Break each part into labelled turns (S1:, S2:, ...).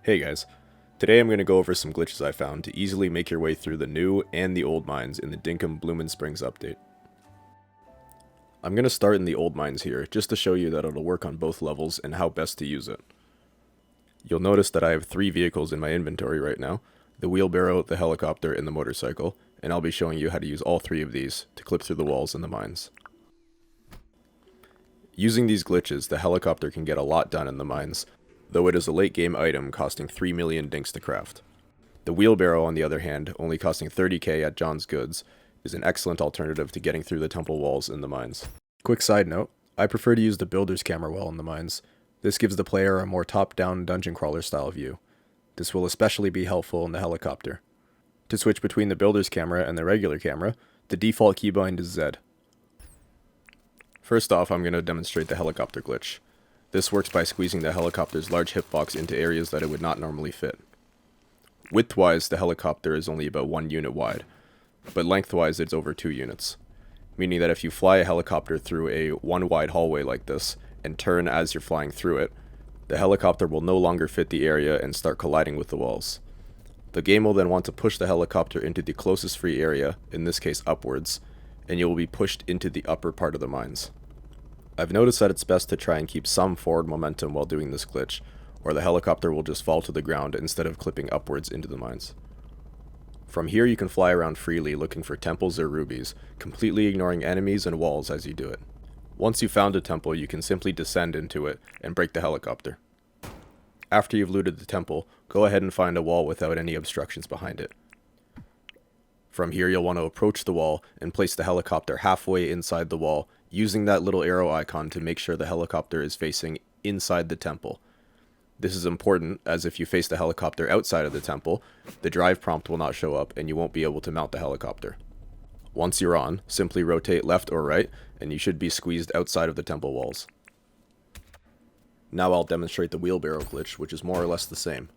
S1: Hey guys, today I'm going to go over some glitches I found to easily make your way through the new and the old mines in the Dinkum Bloomin' Springs update. I'm going to start in the old mines here, just to show you that it'll work on both levels and how best to use it. You'll notice that I have 3 vehicles in my inventory right now, the wheelbarrow, the helicopter, and the motorcycle, and I'll be showing you how to use all 3 of these to clip through the walls in the mines. Using these glitches, the helicopter can get a lot done in the mines, though it is a late game item costing 3 million dinks to craft. The wheelbarrow, on the other hand, only costing 30k at John's Goods, is an excellent alternative to getting through the temple walls in the mines. Quick side note, I prefer to use the builder's camera well in the mines. This gives the player a more top-down dungeon crawler style view. This will especially be helpful in the helicopter. To switch between the builder's camera and the regular camera, the default keybind is Z. First off, I'm going to demonstrate the helicopter glitch. This works by squeezing the helicopter's large hitbox into areas that it would not normally fit. Widthwise, the helicopter is only about 1 unit wide, but lengthwise it's over 2 units, meaning that if you fly a helicopter through a 1 wide hallway like this, and turn as you're flying through it, the helicopter will no longer fit the area and start colliding with the walls. The game will then want to push the helicopter into the closest free area, in this case upwards, and you will be pushed into the upper part of the mines. I've noticed that it's best to try and keep some forward momentum while doing this glitch, or the helicopter will just fall to the ground instead of clipping upwards into the mines. From here you can fly around freely looking for temples or rubies, completely ignoring enemies and walls as you do it. Once you've found a temple, you can simply descend into it and break the helicopter. After you've looted the temple, go ahead and find a wall without any obstructions behind it. From here you'll want to approach the wall and place the helicopter halfway inside the wall, using that little arrow icon to make sure the helicopter is facing inside the temple. This is important, as if you face the helicopter outside of the temple, the drive prompt will not show up and you won't be able to mount the helicopter. Once you're on, simply rotate left or right, and you should be squeezed outside of the temple walls. Now I'll demonstrate the wheelbarrow glitch, which is more or less the same.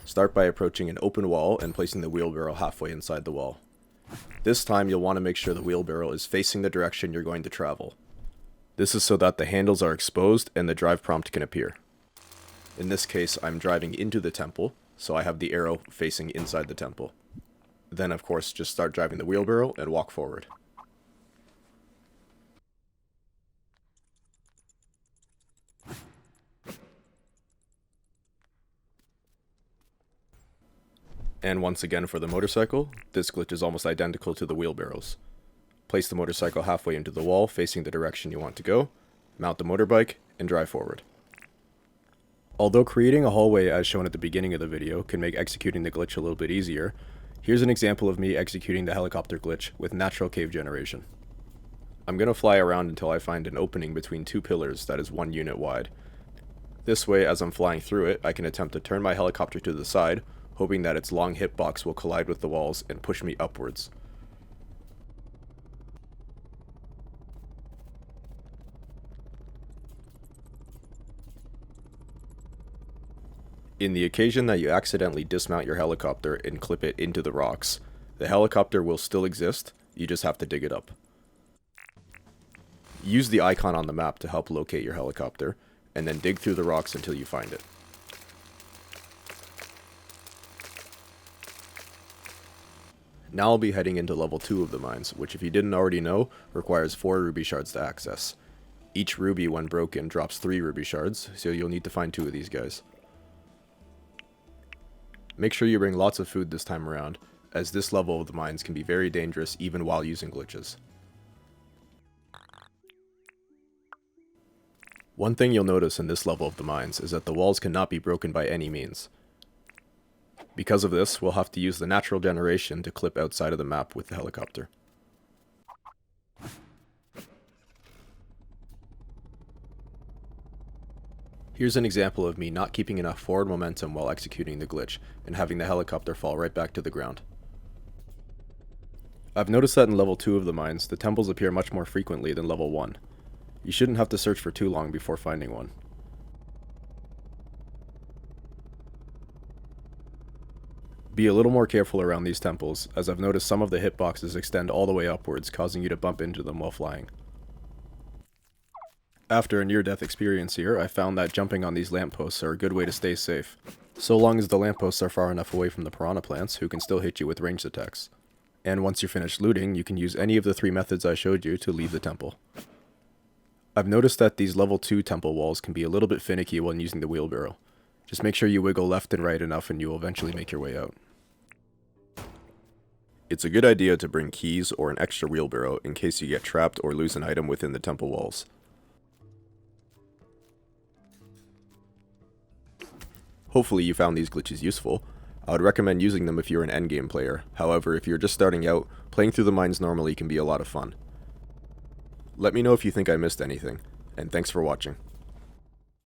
S1: Start by approaching an open wall and placing the wheelbarrow halfway inside the wall. This time you'll want to make sure the wheelbarrow is facing the direction you're going to travel. This is so that the handles are exposed and the drive prompt can appear. In this case, I'm driving into the temple, so I have the arrow facing inside the temple. Then of course just start driving the wheelbarrow and walk forward. And once again for the motorcycle, this glitch is almost identical to the wheelbarrows. Place the motorcycle halfway into the wall facing the direction you want to go, mount the motorbike, and drive forward. Although creating a hallway as shown at the beginning of the video can make executing the glitch a little bit easier, here's an example of me executing the helicopter glitch with natural cave generation. I'm going to fly around until I find an opening between 2 pillars that is 1 unit wide. This way, as I'm flying through it, I can attempt to turn my helicopter to the side, hoping that its long hitbox will collide with the walls and push me upwards. In the occasion that you accidentally dismount your helicopter and clip it into the rocks, the helicopter will still exist, you just have to dig it up. Use the icon on the map to help locate your helicopter, and then dig through the rocks until you find it. Now I'll be heading into level 2 of the mines, which if you didn't already know, requires 4 ruby shards to access. Each ruby when broken drops 3 ruby shards, so you'll need to find 2 of these guys. Make sure you bring lots of food this time around, as this level of the mines can be very dangerous even while using glitches. One thing you'll notice in this level of the mines is that the walls cannot be broken by any means. Because of this, we'll have to use the natural generation to clip outside of the map with the helicopter. Here's an example of me not keeping enough forward momentum while executing the glitch, and having the helicopter fall right back to the ground. I've noticed that in level 2 of the mines, the temples appear much more frequently than level 1. You shouldn't have to search for too long before finding one. Be a little more careful around these temples, as I've noticed some of the hitboxes extend all the way upwards, causing you to bump into them while flying. After a near-death experience here, I found that jumping on these lampposts are a good way to stay safe. so long as the lampposts are far enough away from the piranha plants, who can still hit you with ranged attacks. And once you're finished looting, you can use any of the 3 methods I showed you to leave the temple. I've noticed that these level 2 temple walls can be a little bit finicky when using the wheelbarrow. Just make sure you wiggle left and right enough and you will eventually make your way out. It's a good idea to bring keys or an extra wheelbarrow in case you get trapped or lose an item within the temple walls. Hopefully you found these glitches useful. I would recommend using them if you're an endgame player. However, if you're just starting out, playing through the mines normally can be a lot of fun. Let me know if you think I missed anything, and thanks for watching.